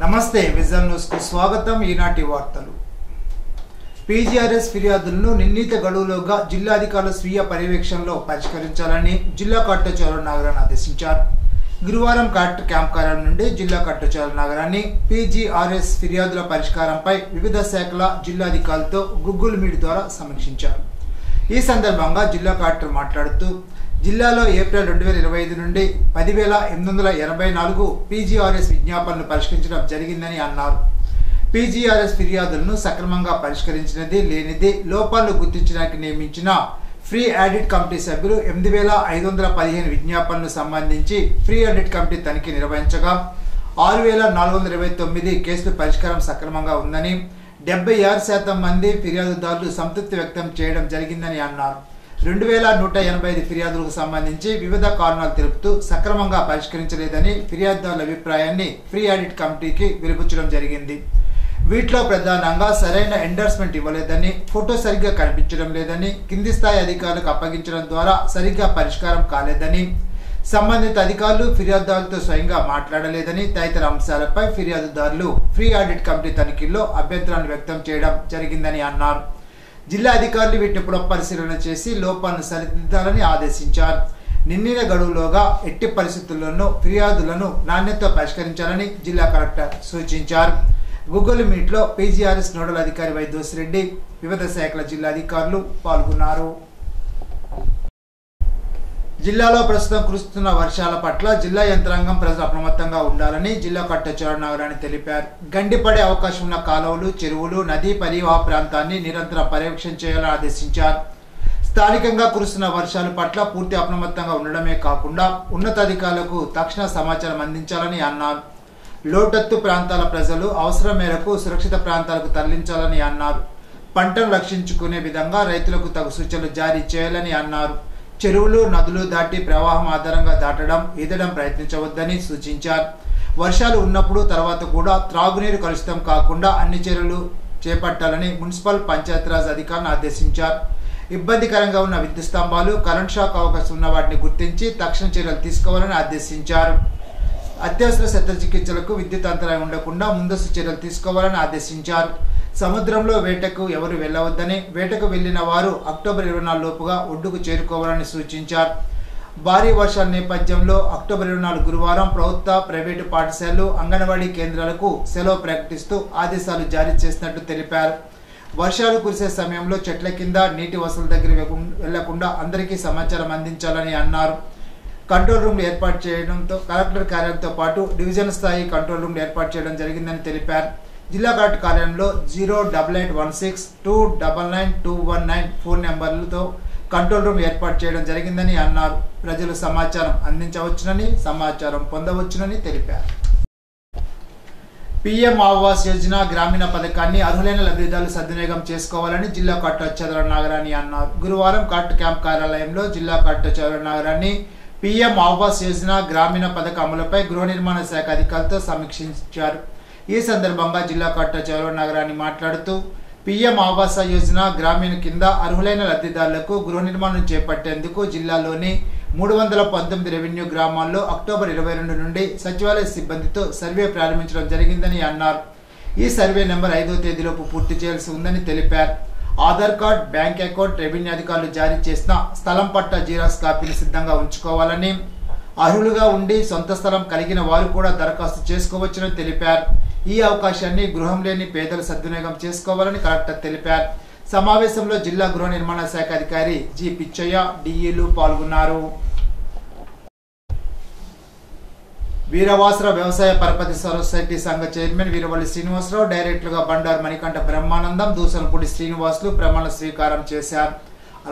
నమస్తే vision news కు స్వాగతం. ఈనాటి వార్తలు. పీజీఆర్ఎస్ ఫిర్యాదులను నిర్ణీత గడువులోగా జిల్లాధికారుల స్వీయ పర్యవేక్షణలో పరిష్కరించాలని జిల్లా కలెక్టర్ నాగరాన్ని ఆదేశించారు. గురువారం కలెక్టర్ క్యాంప్ కార్యాలయం నుండి జిల్లా కలెక్టర్ నాగరాన్ని పీజీఆర్ఎస్ ఫిర్యాదుల పరిష్కారంపై వివిధ శాఖల జిల్లాధికారులతో గూగుల్ మీట్ ద్వారా సమీక్షించారు. ఈ సందర్భంగా జిల్లా కలెక్టర్ మాట్లాడుతూ జిల్లాలో ఏప్రిల్ 2025 నుండి 10,884 పీజీఆర్ఎస్ విజ్ఞాపనలు పరిష్కరించడం జరిగిందని అన్నారు. పీజీఆర్ఎస్ ఫిర్యాదులను సక్రమంగా పరిష్కరించినది లేనిది లోపాలను గుర్తించడానికి నియమించిన ఫ్రీ ఆడిట్ కమిటీ సభ్యులు 8,515 విజ్ఞాపనలకు సంబంధించి ఫ్రీ ఆడిట్ కమిటీ తనిఖీ నిర్వహించగా 6,429 కేసుల పరిష్కారం సక్రమంగా ఉందని, 76% మంది ఫిర్యాదుదారులు సంతృప్తి వ్యక్తం చేయడం జరిగిందని అన్నారు. 2,185 ఫిర్యాదులకు సంబంధించి వివిధ కారణాలు తెలుపుతూ సక్రమంగా పరిష్కరించలేదని ఫిర్యాదుదారుల అభిప్రాయాన్ని ఫ్రీ ఆడిట్ కమిటీకి వెలిబుచ్చడం జరిగింది. వీటిలో ప్రధానంగా సరైన ఎండర్స్మెంట్ ఇవ్వలేదని, ఫోటో సరిగ్గా కనిపించడం లేదని, కింది స్థాయి అధికారులకు అప్పగించడం ద్వారా సరిగ్గా పరిష్కారం కాలేదని, సంబంధిత అధికారులు ఫిర్యాదుదారులతో స్వయంగా మాట్లాడలేదని తదితర అంశాలపై ఫిర్యాదుదారులు ఫ్రీ ఆడిట్ కమిటీ తనిఖీల్లో అభ్యంతరాన్ని వ్యక్తం చేయడం జరిగిందని అన్నారు. జిల్లా అధికారులు వీటిని పునఃపరిశీలన చేసి లోపాలను సరిదిద్దాలని ఆదేశించారు. నిర్ణీత గడువులోగా ఎట్టి పరిస్థితుల్లోనూ ఫిర్యాదులను నాణ్యతతో పరిష్కరించాలని జిల్లా కలెక్టర్ సూచించారు. గూగుల్ మీట్ లో పీజీఆర్ఎస్ నోడల్ అధికారి వై దోసిరెడ్డి, వివిధ శాఖల జిల్లా అధికారులు పాల్గొన్నారు. జిల్లాలో ప్రస్తుతం కురుస్తున్న వర్షాల పట్ల జిల్లా యంత్రాంగం ప్రజలు అప్రమత్తంగా ఉండాలని జిల్లా కలెక్టర్ నాగరాణి తెలిపారు. గండిపడే అవకాశం ఉన్న కాలువలు, చెరువులు, నదీ పరివాహ ప్రాంతాన్ని నిరంతరం పర్యవేక్షణ చేయాలని ఆదేశించారు. స్థానికంగా కురుస్తున్న వర్షాల పట్ల పూర్తి అప్రమత్తంగా ఉండడమే కాకుండా ఉన్నతాధికారులకు తక్షణ సమాచారం అందించాలని అన్నారు. లోతట్టు ప్రాంతాల ప్రజలు అవసరం మేరకు సురక్షిత ప్రాంతాలకు తరలించాలని అన్నారు. పంటను రక్షించుకునే విధంగా రైతులకు తగు సూచనలు జారీ చేయాలని అన్నారు. చెరువులు, నదులు దాటి ప్రవాహం ఆధారంగా దాటడం, ఈదడం ప్రయత్నించవద్దని సూచించారు. వర్షాలు ఉన్నప్పుడు తర్వాత కూడా త్రాగునీరు కలుషితం కాకుండా అన్ని చర్యలు చేపట్టాలని మున్సిపల్ పంచాయతీరాజ్ అధికారులను ఆదేశించారు. ఇబ్బందికరంగా ఉన్న విద్యుత్ స్తంభాలు, కరెంట్ షాక్ అవకాశం ఉన్న వాటిని గుర్తించి తక్షణ చర్యలు తీసుకోవాలని ఆదేశించారు. అత్యవసర శస్త్రచికిత్సలకు విద్యుత్ అంతరాయం ఉండకుండా ముందస్తు చర్యలు తీసుకోవాలని ఆదేశించారు. సముద్రంలో వేటకు ఎవరు వెళ్లవద్దని, వేటకు వెళ్లిన వారు అక్టోబర్ 24 లోపుగా ఒడ్డుకు చేరుకోవాలని సూచించారు. భారీ వర్షాల నేపథ్యంలో అక్టోబర్ 24 గురువారం ప్రభుత్వ, ప్రైవేటు పాఠశాలలు, అంగన్వాడీ కేంద్రాలకు సెలవు ప్రకటిస్తూ ఆదేశాలు జారీ చేసినట్టు తెలిపారు. వర్షాలు కురిసే సమయంలో చెట్ల కింద, నీటి వసతుల దగ్గర వెళ్లకుండా అందరికీ సమాచారం అందించాలని అన్నారు. కంట్రోల్ రూమ్లు ఏర్పాటు చేయడంతో కలెక్టర్ కార్యాలయంతో పాటు డివిజన్ స్థాయి కంట్రోల్ రూమ్లు ఏర్పాటు చేయడం జరిగిందని తెలిపారు. జిల్లా కలెక్టర్ కార్యాలయంలో 08816299219 ఫోన్ నెంబర్లతో కంట్రోల్ రూమ్ ఏర్పాటు చేయడం జరిగిందని అన్నారు. ప్రజలు సమాచారం అందించవచ్చునని, సమాచారం పొందవచ్చునని తెలిపారు. పీఎం ఆవాస్ యోజన గ్రామీణ పథకాన్ని అర్హులైన లబ్ధిదారులు సద్వినియోగం చేసుకోవాలని జిల్లా కలెక్టర్ నాగరాణి అన్నారు. గురువారం కలెక్టర్ క్యాంప్ కార్యాలయంలో జిల్లా కలెక్టర్ నాగరాణి పీఎం ఆవాస్ యోజన గ్రామీణ పథక అమలుపై గృహ నిర్మాణ శాఖ అధికారులతో సమీక్షించారు. ఈ సందర్భంగా జిల్లా కలెక్టర్ నాగరాణి మాట్లాడుతూ పీఎం ఆవాస యోజన గ్రామీణ కింద అర్హులైన లబ్ధిదారులకు గృహ నిర్మాణం చేపట్టేందుకు జిల్లాలోని 319 రెవెన్యూ గ్రామాల్లో అక్టోబర్ 22 నుండి సచివాలయ సిబ్బందితో సర్వే ప్రారంభించడం జరిగిందని అన్నారు. ఈ సర్వే నెంబర్ 5వ తేదీలోపు పూర్తి చేయాల్సి ఉందని తెలిపారు. Aadhaar card, bank account, revenue అధికారులు జారీ చేసిన స్థలం పట్టా జిరాక్స్ కాపీని సిద్ధంగా ఉంచుకోవాలని, అర్హులుగా ఉండి సొంత స్థలం కలిగిన వారు కూడా దరఖాస్తు చేసుకోవచ్చని తెలిపారు. ఈ అవకాశాన్ని గృహం లేని పేదలు సద్వినియోగం చేసుకోవాలని కలెక్టర్ తెలిపారు. సమావేశంలో జిల్లా గృహ నిర్మాణ శాఖ అధికారి జి పిచ్చయ్య, డిఈలు పాల్గొన్నారు. వీరవాసరావు వ్యవసాయ పరపతి సొసైటీ సంఘ చైర్మన్ వీరవల్లి శ్రీనివాసరావు, డైరెక్టర్లుగా బండారు మణికంఠ బ్రహ్మానందం, దూసనపూడి శ్రీనివాసులు ప్రమాణ స్వీకారం చేశారు.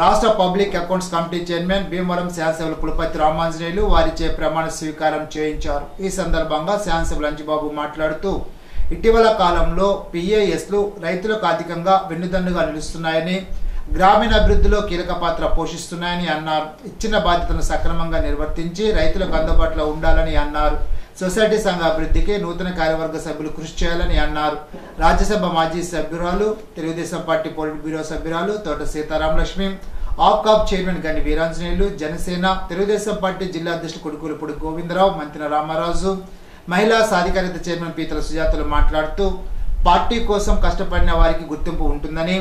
రాష్ట్ర public accounts committee chairman Bhimavaram శాసనసభ్యులు పులపతి రామాంజనేయులు వారిచే ప్రమాణ స్వీకారం చేయించారు. ఈ సందర్భంగా శాసనసభ్యులు అంజిబాబు మాట్లాడుతూ ఇటీవల కాలంలో పిఏఎస్లు రైతులకు ఆర్థికంగా వెన్నుదన్నుగా నిలుస్తున్నాయని, గ్రామీణ అభివృద్ధిలో కీలక పాత్ర పోషిస్తున్నాయని అన్నారు. ఇచ్చిన బాధ్యతను సక్రమంగా నిర్వర్తించి రైతులకు అందుబాటులో ఉండాలని అన్నారు. సొసైటీ సంఘ అభివృద్ధికి నూతన కార్యవర్గ సభ్యులు కృషి చేయాలని అన్నారు. రాజ్యసభ మాజీ సభ్యురాలు, తెలుగుదేశం పార్టీ పోలిట్ బ్యూరో సభ్యురాలు తోట సీతారామలక్ష్మి, ఆప్కాబ్ చైర్మన్ గండి వీరాంజనేయులు, జనసేన, తెలుగుదేశం పార్టీ జిల్లా అధ్యక్షులు కొడుకులపూడి గోవిందరావు, మంతిన రామరాజు, మహిళా సాధికారిత చైర్మన్ పీతల సుజాతలు మాట్లాడుతూ పార్టీ కోసం కష్టపడిన వారికి గుర్తింపు ఉంటుందని,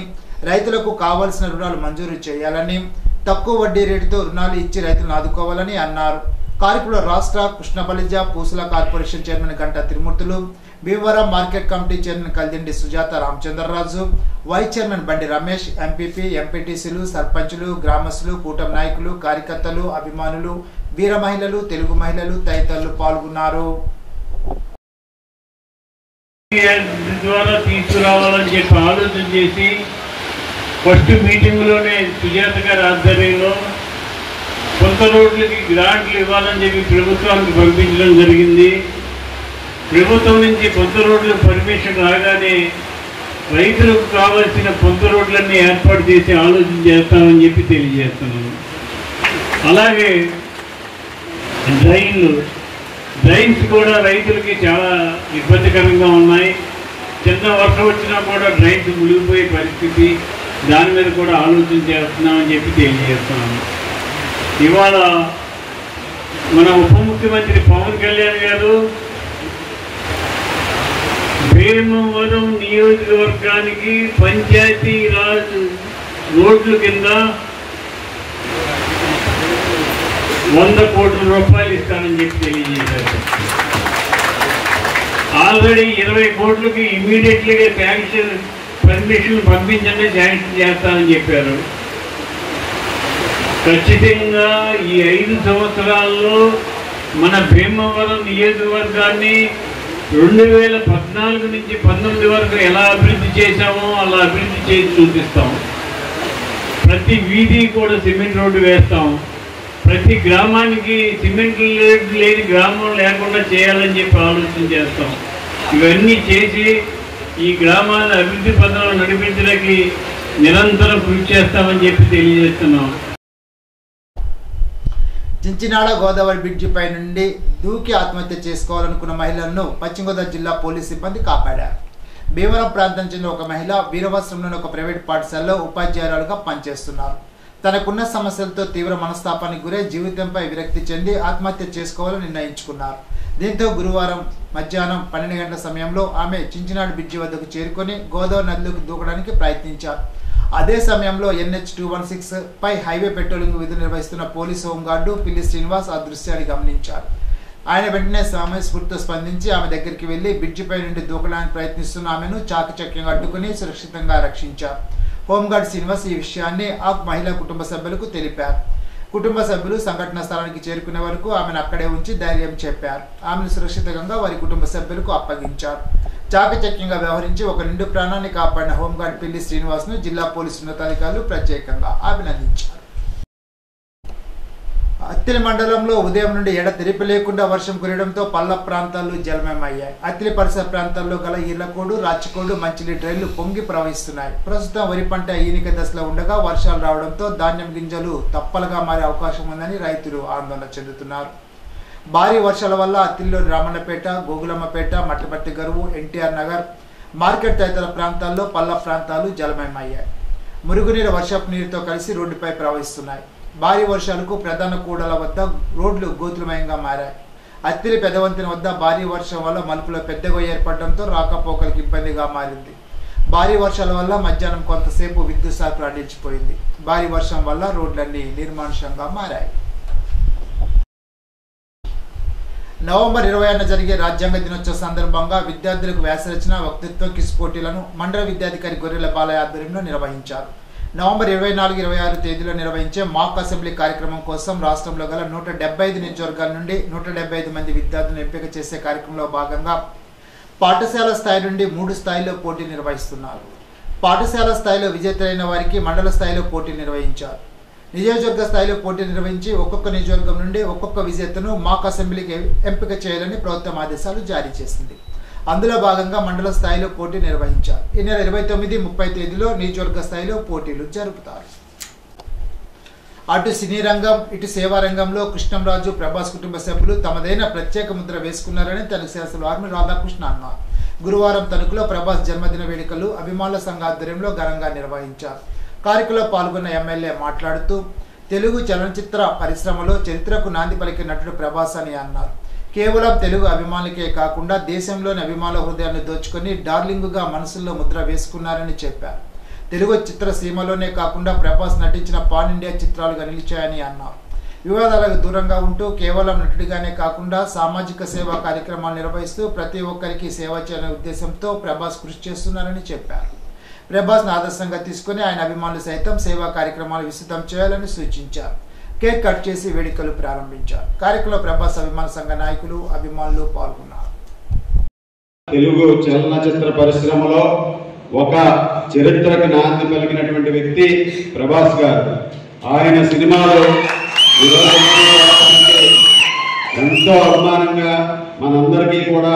రైతులకు కావాల్సిన రుణాలు మంజూరు చేయాలని, తక్కువ వడ్డీ రేటుతో రుణాలు ఇచ్చి రైతులను ఆదుకోవాలని అన్నారు. కార్యక్రమంలో రాష్ట్ర Krishnabalija Pusala corporation chairman Ganta Tirumurthulu, Bhimavaram market committee chairman Kaldindi Sujatha Ramachandraraju, vice chairman Bandi Ramesh, MPP, ఎంపీటీసీలు, సర్పంచులు, గ్రామస్తులు, కూటమి నాయకులు, కార్యకర్తలు, అభిమానులు, వీర మహిళలు, తెలుగు మహిళలు తదితరులు పాల్గొన్నారు. ద్వారా తీసుకురావాలని చెప్పి ఆలోచన చేసి ఫస్ట్ మీటింగ్లోనే సుజాత గారి ఆధ్వర్యంలో కొత్త రోడ్లకి గ్రాంట్లు ఇవ్వాలని చెప్పి ప్రభుత్వానికి పంపించడం జరిగింది. ప్రభుత్వం నుంచి కొత్త రోడ్లు పర్మిషన్ రాగానే రైతులకు కావాల్సిన కొత్త రోడ్లన్నీ ఏర్పాటు చేసి ఆలోచన చేస్తామని చెప్పి తెలియజేస్తున్నాను. అలాగే డ్రైన్స్ కూడా రైతులకి చాలా ఇబ్బందికరంగా ఉన్నాయి. చిన్న వర్షం వచ్చినా కూడా డ్రైన్స్ మునిగిపోయే పరిస్థితి, దాని మీద కూడా ఆలోచన చేస్తున్నామని చెప్పి తెలియజేస్తున్నాను. ఇవాళ మన ఉప ముఖ్యమంత్రి పవన్ కళ్యాణ్ గారు భీమవరం నియోజకవర్గానికి పంచాయతీరాజ్ రోడ్ల కింద 100 కోట్ల రూపాయలు ఇస్తానని చెప్పి తెలియజేశారు. ఆల్రెడీ 20 కోట్లకి ఇమీడియట్లీగా శాంక్షన్ పర్మిషన్ పంపించండి, శాంక్షన్ చేస్తానని చెప్పారు. ఖచ్చితంగా ఈ 5 సంవత్సరాల్లో మన భీమవరం నియోజకవర్గాన్ని 2014 నుంచి 19 వరకు ఎలా అభివృద్ధి చేశామో అలా అభివృద్ధి చేసి చూపిస్తాం. ప్రతి వీధి కూడా సిమెంట్ రోడ్డు వేస్తాం. ప్రతి గ్రామానికి సిమెంట్ రోడ్డు లేని గ్రామం లేకుండా చేయాలని చెప్పి ఆలోచన చేస్తాం. ఇవన్నీ చేసి ఈ గ్రామాలను అభివృద్ధి పథంలో నడిపించడానికి నిరంతరం కృషి చేస్తామని చెప్పి తెలియజేస్తున్నాం. చించినాడ గోదావరి బ్రిడ్జి పై నుండి దూకి ఆత్మహత్య చేసుకోవాలనుకున్న మహిళలను పశ్చిమ గోదావరి జిల్లా పోలీసు సిబ్బంది కాపాడారు. భీమవరం ప్రాంతం చెందిన ఒక మహిళ వీరవస్త్రంలోని ఒక ప్రైవేట్ పాఠశాలలో ఉపాధ్యాయురాలుగా పనిచేస్తున్నారు. తనకున్న సమస్యలతో తీవ్ర మనస్తాపానికి గురై జీవితంపై విరక్తి చెంది ఆత్మహత్య చేసుకోవాలని నిర్ణయించుకున్నారు. దీంతో గురువారం మధ్యాహ్నం 12 గంటల సమయంలో ఆమె చించినాడు బ్రిడ్జి వద్దకు చేరుకొని గోదావరి నదిలోకి దూకడానికి ప్రయత్నించారు. అదే సమయంలో NH-216 పై హైవే పెట్రోలింగ్ విధులు నిర్వహిస్తున్న పోలీసు హోంగార్డు పిల్లి శ్రీనివాస్ ఆ దృశ్యాన్ని గమనించారు. ఆయన వెంటనే సమయస్ఫూర్తితో స్పందించి ఆమె దగ్గరికి వెళ్లి బ్రిడ్జిపై నుండి దూకడానికి ప్రయత్నిస్తున్న ఆమెను చాకచక్యంగా అడ్డుకుని సురక్షితంగా రక్షించారు. హోంగార్డ్ శ్రీనివాస్ ఈ విషయాన్ని ఆ మహిళా కుటుంబ సభ్యులకు తెలిపారు. కుటుంబ సభ్యులు సంఘటన స్థలానికి చేరుకునే వరకు ఆమెను అక్కడే ఉంచి ధైర్యం చెప్పారు. ఆమెను సురక్షితంగా వారి కుటుంబ సభ్యులకు అప్పగించారు. చాకచక్యంగా వ్యవహరించి ఒక నిండు ప్రాణాన్ని కాపాడిన హోంగార్డ్ పిల్లి శ్రీనివాస్ ను జిల్లా పోలీసు ఉన్నతాధికారులు ప్రత్యేకంగా అభినందించారు. అత్తిలి మండలంలో ఉదయం నుండి ఎడతెరిపి లేకుండా వర్షం కురియడంతో పల్ల ప్రాంతాలు జలమయమయ్యాయి. అత్తిలి పరిసర ప్రాంతాల్లో గల ఈర్లకోడు, రాచికోడు, మంచిలి డ్రైన్లు పొంగి ప్రవహిస్తున్నాయి. ప్రస్తుతం వరి పంట ఈనిక దశలో ఉండగా వర్షాలు రావడంతో ధాన్యం గింజలు తప్పలుగా మారే అవకాశం ఉందని రైతులు ఆందోళన చెందుతున్నారు. భారీ వర్షాల వల్ల అత్తిలిలోని రామన్నపేట, గోగులమ్మపేట, మట్టపర్తి గరువు, ఎన్టీఆర్ నగర్, మార్కెట్ తదితర ప్రాంతాల్లో పల్ల ప్రాంతాలు జలమయమయ్యాయి. మురుగునీరు వర్షపు నీరుతో కలిసి రోడ్డుపై ప్రవహిస్తున్నాయి. భారీ వర్షాలకు ప్రధాన కూడల వద్ద రోడ్లు గోతులమయంగా మారాయి. అత్తిలి పెదవంతిన వద్ద భారీ వర్షం వల్ల మలుపులో పెద్దగా ఏర్పడడంతో రాకపోకలకు ఇబ్బందిగా మారింది. భారీ వర్షాల వల్ల మధ్యాహ్నం కొంతసేపు విద్యుత్ సరఫరా నిలిచిపోయింది. భారీ వర్షం వల్ల రోడ్లన్నీ నిర్మానుష్యంగా మారాయి. నవంబర్ 20న జరిగే రాజ్యాంగ దినోత్సవ సందర్భంగా విద్యార్థులకు వ్యాసరచన, వక్తృత్వ క్విజ్ పోటీలను మండల విద్యాధికారి గొర్రెల బాలయ్య ఆధ్వర్యంలో నిర్వహించారు. నవంబర్ 24, 26 తేదీలో నిర్వహించే మాక్ అసెంబ్లీ కార్యక్రమం కోసం రాష్ట్రంలో గల 175 నియోజకవర్గాల నుండి 175 మంది విద్యార్థులను ఎంపిక చేసే కార్యక్రమంలో భాగంగా పాఠశాల స్థాయి నుండి 3 స్థాయిలో పోటీ నిర్వహిస్తున్నారు. పాఠశాల స్థాయిలో విజేతలైన వారికి మండల స్థాయిలో పోటీ నిర్వహించారు. నియోజకవర్గ స్థాయిలో పోటీ నిర్వహించి ఒక్కొక్క నియోజకవర్గం నుండి ఒక్కొక్క విజేతను మాక్ అసెంబ్లీకి ఎంపిక చేయాలని ప్రభుత్వం ఆదేశాలు జారీ చేసింది. అందులో భాగంగా మండల స్థాయిలో పోటీ నిర్వహించారు. ఈ నెల 29, 30 తేదీలో నియోజకవర్గ స్థాయిలో పోటీలు జరుపుతారు. అటు సినీ రంగం, ఇటు సేవా రంగంలో కృష్ణంరాజు, ప్రభాస్ కుటుంబ సభ్యులు తమదైన ప్రత్యేక ముద్ర వేసుకున్నారని తణుకు శాసనసభ్యులు ఆర్మీ రాధాకృష్ణ అన్నారు. గురువారం తణుకులో ప్రభాస్ జన్మదిన వేడుకలు అభిమానుల సంఘ ఆధ్వర్యంలో ఘనంగా నిర్వహించారు. కార్యక్రమంలో పాల్గొన్న ఎమ్మెల్యే మాట్లాడుతూ తెలుగు చలనచిత్ర పరిశ్రమలో చరిత్రకు నాంది పలికిన నటుడు ప్రభాస్ అని అన్నారు. కేవలం తెలుగు అభిమానులకే కాకుండా దేశంలోని అభిమానుల హృదయాన్ని దోచుకొని డార్లింగ్గా మనసుల్లో ముద్ర వేసుకున్నారని చెప్పారు. తెలుగు చిత్రసీమలోనే కాకుండా ప్రభాస్ నటించిన పాన్ ఇండియా చిత్రాలుగా నిలిచాయని అన్నారు. వివాదాలకు దూరంగా ఉంటూ కేవలం నటుడిగానే కాకుండా సామాజిక సేవా కార్యక్రమాలు నిర్వహిస్తూ ప్రతి ఒక్కరికి సేవ చేయాలనే ఉద్దేశంతో ప్రభాస్ కృషి చేస్తున్నారని చెప్పారు. ప్రభాస్ను ఆదర్శంగా తీసుకుని ఆయన అభిమానులు సైతం సేవా కార్యక్రమాలు విస్తృతం చేయాలని సూచించారు. కేక్ కట్ చేసి వేడుకలు ప్రారంభించారు. కార్యక్రమంలో ప్రభాస్ అభిమాన సంఘ నాయకులు, అభిమానులు పాల్గొన్నారు. తెలుగు చలనచిత్ర పరిశ్రమలో ఒక చరిత్రకు నాంది పలికినటువంటి వ్యక్తి ప్రభాస్ గారు. ఆయన సినిమాలు ఎంతో అభిమానంగా మనందరికీ కూడా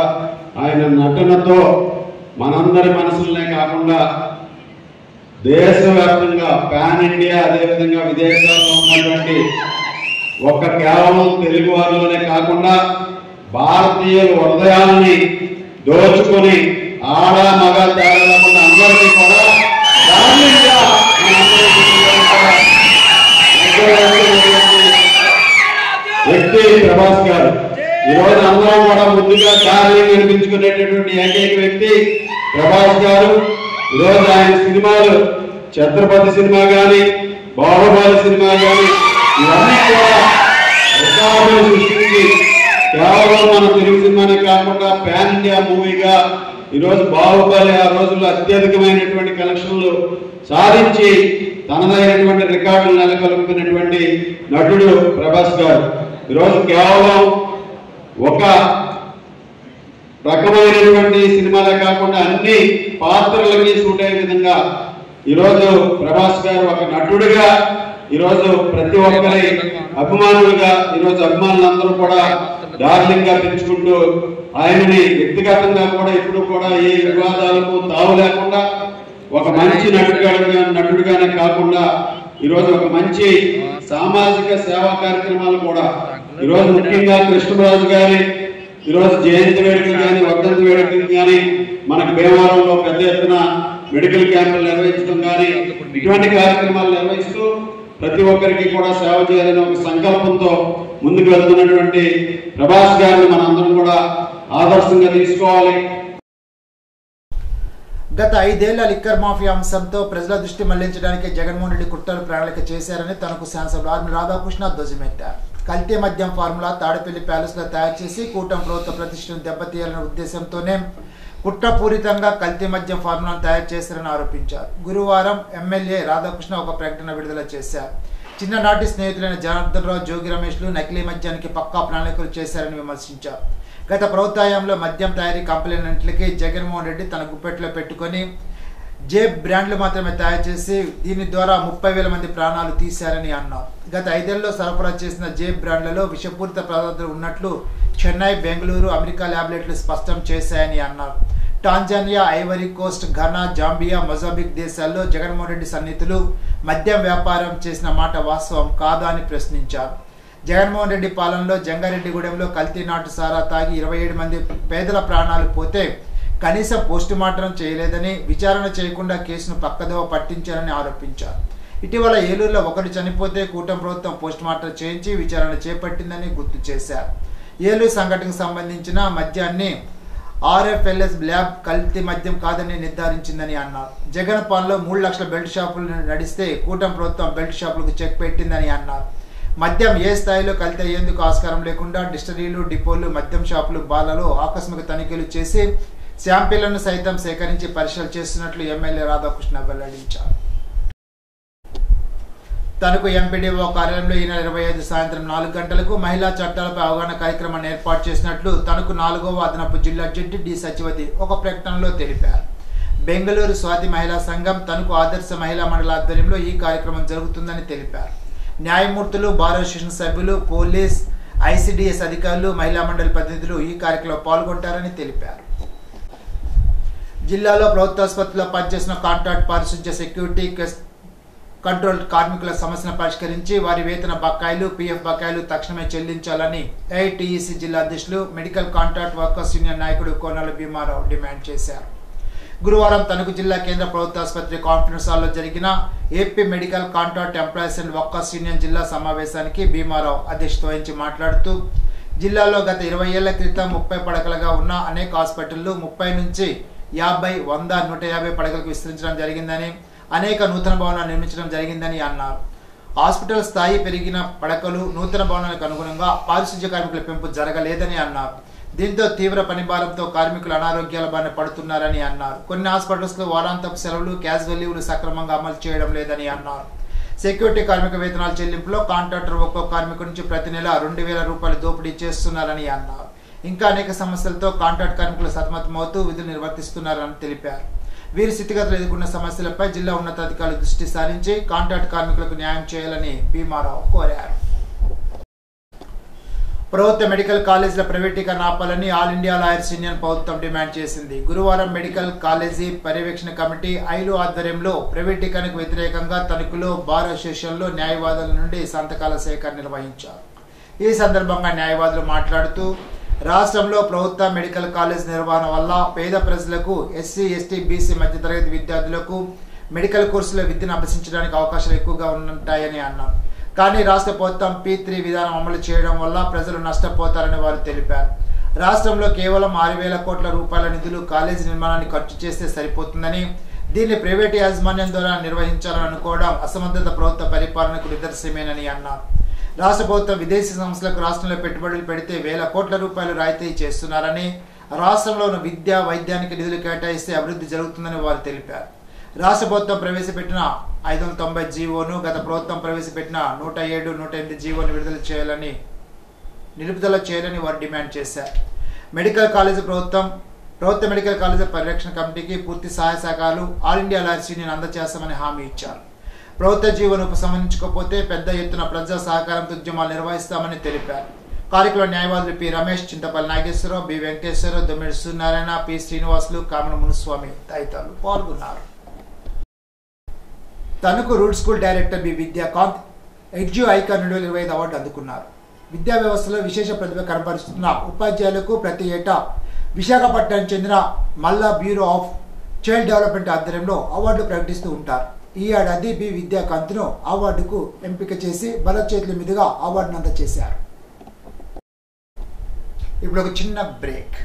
ఆయన నటనతో మనందరి మనసులనే కాకుండా దేశవ్యాప్తంగా పాన్ ఇండియా, అదేవిధంగా విదేశాల్లో ఉన్నటువంటి ఒక్క కేవలం తెలుగు వారిలోనే కాకుండా భారతీయుల హృదయాలని దోచుకొని ఆడ మగ తేడా ఉన్న అందరికీ కూడా వ్యక్తి ప్రభాస్ గారు. ఈరోజు అందరం కూడా ముందుగా డార్లింగ్ అనిపించుకునేటటువంటి ఏకైక వ్యక్తి ప్రభాస్ గారు. ఈరోజు ఆయన సినిమాలు ఛత్రపతి సినిమా కానీ, బాహుబలి సినిమా కానీ ఇవన్నీ కూడా రికార్డులు సృష్టించి కేవలం మన తెలుగు సినిమానే కాకుండా పాన్ ఇండియా మూవీగా ఈరోజు బాహుబలి ఆ రోజుల్లో అత్యధికమైనటువంటి కలెక్షన్లు సాధించి తనదైనటువంటి రికార్డులు నెలకొల్పినటువంటి నటుడు ప్రభాస్ గారు. ఈరోజు కేవలం ఒక రకమైనటువంటి సినిమాలే కాకుండా అన్ని పాత్రలకి సూట్ అయ్యే విధంగా ఈరోజు ప్రభాస్ గారు ఒక నటుడిగా ఈరోజు ప్రతి ఒక్కరి అభిమానులుగా ఈరోజు అభిమానులందరూ కూడా డార్లింగ్ గా పెంచుకుంటూ ఆయనని వ్యక్తిగతంగా కూడా ఇప్పుడు కూడా ఏ వివాదాలకు తావు లేకుండా ఒక మంచి నటుడిగానే కాకుండా ఈరోజు ఒక మంచి సామాజిక సేవా కార్యక్రమాలు కూడా ఈరోజు ముఖ్యంగా కృష్ణరాజు గారి ఈరోజు జయంతి వేడుకలు కానీ, వర్ధంతి వేడుకలు కానీ, మనకు భీమవరంలో పెద్ద ఎత్తున మెడికల్ క్యాంపులు నిర్వహించడం కానీ ఇటువంటి కార్యక్రమాలు నిర్వహిస్తూ ప్రతి ఒక్కరికి కూడా సేవ చేయాలని ఒక సంకల్పంతో ముందుకు వెళ్తున్నటువంటి ప్రభాస్ గారిని మనందరం కూడా ఆదర్శంగా తీసుకోవాలి. గత 5 ఏళ్ల లిక్కర్ మాఫియా అంశంతో ప్రజల దృష్టి మళ్లించడానికి జగన్మోహన్ రెడ్డి కుట్రలు ప్రణాళిక చేశారని తనకు శాసనసభ్యులు ఆర్మీ రాధాకృష్ణ ధ్వజమెత్తారు. కల్తీ మద్యం ఫార్ములా తాడేపల్లి ప్యాలెస్ లో తయారు చేసి కూటమి ప్రభుత్వ ప్రతిష్టను దెబ్బతీయాలనే ఉద్దేశంతోనే కుట్రపూరితంగా కల్తీ మద్యం ఫార్ములాను తయారు చేశారని ఆరోపించారు. గురువారం ఎమ్మెల్యే రాధాకృష్ణ ఒక ప్రకటన విడుదల చేశారు. చిన్ననాటి స్నేహితులైన జనార్దన్ రావు, జోగి రమేష్లు నకిలీ మద్యానికి పక్కా ప్రణాళికలు చేశారని విమర్శించారు. గత ప్రభుత్వంలో మద్యం తయారీ కంపెనీలన్నింటికి జగన్మోహన్ రెడ్డి తన గుప్పెట్లో పెట్టుకొని జేబ్ బ్రాండ్లు మాత్రమే తయారు చేసి దీని ద్వారా 30,000 మంది ప్రాణాలు తీశారని అన్నారు. గత 5 ఏళ్లలో సరఫరా చేసిన జేబ్ బ్రాండ్లలో విషపూరిత పదార్థాలు ఉన్నట్లు చెన్నై, బెంగళూరు, అమెరికా ల్యాబ్లెట్లు స్పష్టం చేశాయని అన్నారు. Tanzania, Ivory Coast, Ghana, Zambia, Mozambique దేశాల్లో జగన్మోహన్ రెడ్డి సన్నిహితులు మద్యం వ్యాపారం చేసిన మాట వాస్తవం కాదా అని ప్రశ్నించారు. జగన్మోహన్ రెడ్డి పాలనలో జంగారెడ్డిగూడెంలో కల్తీ నాటు సారా తాగి 27 మంది పేదల ప్రాణాలు పోతే కనీసం పోస్టుమార్టం చేయలేదని, విచారణ చేయకుండా కేసును పక్కదోవ పట్టించారని ఆరోపించారు. ఇటీవల ఏలూరులో ఒకరు చనిపోతే కూటమి ప్రభుత్వం పోస్టుమార్టం చేయించి విచారణ చేపట్టిందని గుర్తు చేశారు. ఏలూరు సంఘటనకు సంబంధించిన మద్యాన్ని RFLS ల్యాబ్ కల్తీ మద్యం కాదని నిర్ధారించిందని అన్నారు. జగన్ పాలనలో 3 లక్షల బెల్ట్ షాపులు నడిస్తే కూటమి ప్రభుత్వం బెల్ట్ షాపులకు చెక్ పెట్టిందని అన్నారు. మద్యం ఏ స్థాయిలో కల్తీ అయ్యేందుకు ఆస్కారం లేకుండా డిస్టరీలు, డిపోలు, మద్యం షాపులు, బార్లలో ఆకస్మిక తనిఖీలు చేసి శాంపిళ్లను సైతం సేకరించి పరిశీలన చేస్తున్నట్లు ఎమ్మెల్యే రాధాకృష్ణ వెల్లడించారు. తనకు ఎంపీడీఓ కార్యాలయంలో ఈ నెల 25 సాయంత్రం 4 గంటలకు మహిళా చట్టాలపై అవగాహన కార్యక్రమాన్ని ఏర్పాటు చేసినట్లు తనకు 4వ అదనపు జిల్లా జడ్జి డి సత్యవతి ఒక ప్రకటనలో తెలిపారు. బెంగళూరు స్వాతి మహిళా సంఘం తనకు ఆదర్శ మహిళా మండలి ఆధ్వర్యంలో ఈ కార్యక్రమం జరుగుతుందని తెలిపారు. న్యాయమూర్తులు, బార్ అసోసియేషన్ సభ్యులు, పోలీస్, ICDS అధికారులు, మహిళా మండలి ప్రతినిధులు ఈ కార్యక్రమంలో పాల్గొంటారని తెలిపారు. జిల్లాలో ప్రభుత్వాసుపత్రిలో పనిచేసిన కాంట్రాక్ట్ పారిశుధ్య సెక్యూరిటీ కంట్రోల్ కార్మికుల సమస్యను పరిష్కరించి వారి వేతన బకాయిలు, PF బకాయిలు తక్షణమే చెల్లించాలని AITEC జిల్లా అధ్యక్షులు, మెడికల్ కాంట్రాక్ట్ వర్కర్స్ యూనియన్ నాయకుడు కోనాల భీమారావు డిమాండ్ చేశారు. గురువారం తణుకు జిల్లా కేంద్ర ప్రభుత్వ ఆసుపత్రి కాన్ఫరెన్స్ హాల్లో జరిగిన AP medical contract employees and workers union జిల్లా సమావేశానికి భీమారావు అధ్యక్షత వహించి మాట్లాడుతూ జిల్లాలో గత 20 ఏళ్ల క్రితం 30 పడకలుగా ఉన్న అనేక హాస్పిటళ్లు 30 నుంచి 50, 100, 150 పడకలకు విస్తరించడం జరిగిందని, అనేక నూతన భవనాలు నిర్మించడం జరిగిందని అన్నారు. హాస్పిటల్ స్థాయి పెరిగిన పడకలు, నూతన భవనాలకు అనుగుణంగా పారిశుధ్య కార్మికుల పెంపు జరగలేదని అన్నారు. దీంతో తీవ్ర పనిభారంతో కార్మికులు అనారోగ్యాల బారిన పడుతున్నారని అన్నారు. కొన్ని హాస్పిటల్స్ లో వారాంతపు సెలవులు, క్యాజువల్ లీవ్లు సక్రమంగా అమలు చేయడం లేదని అన్నారు. సెక్యూరిటీ కార్మిక వేతనాల చెల్లింపులో కాంట్రాక్టర్ ఒక్కో కార్మికుడి నుంచి ప్రతి నెల 2,000 రూపాయలు దోపిడీ చేస్తున్నారని అన్నారు. ఇంకా అనేక సమస్యలతో కాంట్రాక్ట్ కార్మికులు సతమతమవుతూ విధులు నిర్వర్తిస్తున్నారని తెలిపారు. వీరి స్థితిగతులు ఎదుర్కొన్న సమస్యలపై జిల్లా ఉన్నతాధికారులు దృష్టి సారించి కాంట్రాక్ట్ కార్మికులకు న్యాయం చేయాలని భీమారావు కోరారు. ప్రభుత్వ మెడికల్ కాలేజీల ప్రైవేటీకరణ ఆపాలని ఆల్ ఇండియా లాయర్స్ యూనియన్ ప్రభుత్వం డిమాండ్ చేసింది. గురువారం మెడికల్ కాలేజీ పర్యవేక్షణ కమిటీ ఐలు ఆధ్వర్యంలో ప్రైవేటీకరణకు వ్యతిరేకంగా తణుకులో బార్ అసోసియేషన్లో న్యాయవాదుల నుండి సంతకాల సేకరణ నిర్వహించారు. ఈ సందర్భంగా న్యాయవాదులు మాట్లాడుతూ రాష్ట్రంలో ప్రభుత్వ మెడికల్ కాలేజ్ నిర్వహణ వల్ల పేద ప్రజలకు, ఎస్సీ, ఎస్టీ, బీసీ మధ్యతరగతి విద్యార్థులకు మెడికల్ కోర్సులో విద్యను అభ్యసించడానికి అవకాశాలు ఎక్కువగా ఉంటాయని అన్నారు. కానీ రాష్ట్ర ప్రభుత్వం P3 విధానం అమలు చేయడం వల్ల ప్రజలు నష్టపోతారని వారు తెలిపారు. రాష్ట్రంలో కేవలం 6,000 కోట్ల రూపాయల నిధులు కాలేజీ నిర్మాణానికి ఖర్చు చేస్తే సరిపోతుందని, దీన్ని ప్రైవేటు యాజమాన్యం ద్వారా నిర్వహించాలని అనుకోవడం అసమర్థత ప్రభుత్వ పరిపాలనకు నిదర్శనమేనని అన్నారు. రాష్ట్ర ప్రభుత్వం విదేశీ సంస్థలకు రాష్ట్రంలో పెట్టుబడులు పెడితే 1,000 కోట్ల రూపాయలు రాయితీ చేస్తున్నారని, రాష్ట్రంలోని విద్య, వైద్యానికి నిధులు కేటాయిస్తే అభివృద్ధి జరుగుతుందని వారు తెలిపారు. రాష్ట్ర ప్రభుత్వం ప్రవేశపెట్టిన 590 జీవోను, గత ప్రభుత్వం ప్రవేశపెట్టిన 107, 108 జీవోను నిలుపుదల చేయాలని వారు డిమాండ్ చేశారు. మెడికల్ కాలేజీ ప్రభుత్వ మెడికల్ కాలేజీ పరిరక్షణ కమిటీకి పూర్తి సహాయ సహకారాలు ఆల్ ఇండియా లాయర్స్ యూనియన్ అందజేస్తామని హామీ ఇచ్చారు. ప్రభుత్వ జీవోను ఉపసంహరించుకోకపోతే పెద్ద ఎత్తున ప్రజా సహకారంతో ఉద్యమాలు నిర్వహిస్తామని తెలిపారు. కార్యక్రమంలో న్యాయవాదులు P Ramesh, Chintapalli Nageswararao, B Venkateswararao, Dommidi Suryanarayana, P Srinivasulu, Kamana Muniswamy తదితరులు పాల్గొన్నారు. Tanuku root school director B Vidyakanth edu icon 2025 award అందుకున్నారు. విద్యా వ్యవస్థలో విశేష ప్రతిభ కనబరుస్తున్న ఉపాధ్యాయులకు ప్రతి ఏటా విశాఖపట్నం చెందిన మల్లా బ్యూరో ఆఫ్ చైల్డ్ డెవలప్మెంట్ ఆధ్వర్యంలో అవార్డులు ప్రకటిస్తూ ఉంటారు. ఈ ఏడాది బి విద్యాకాంత్ను అవార్డుకు ఎంపిక చేసి భరత్ చేతుల మీదుగా అవార్డును అందజేశారు. ఇప్పుడు ఒక చిన్న బ్రేక్.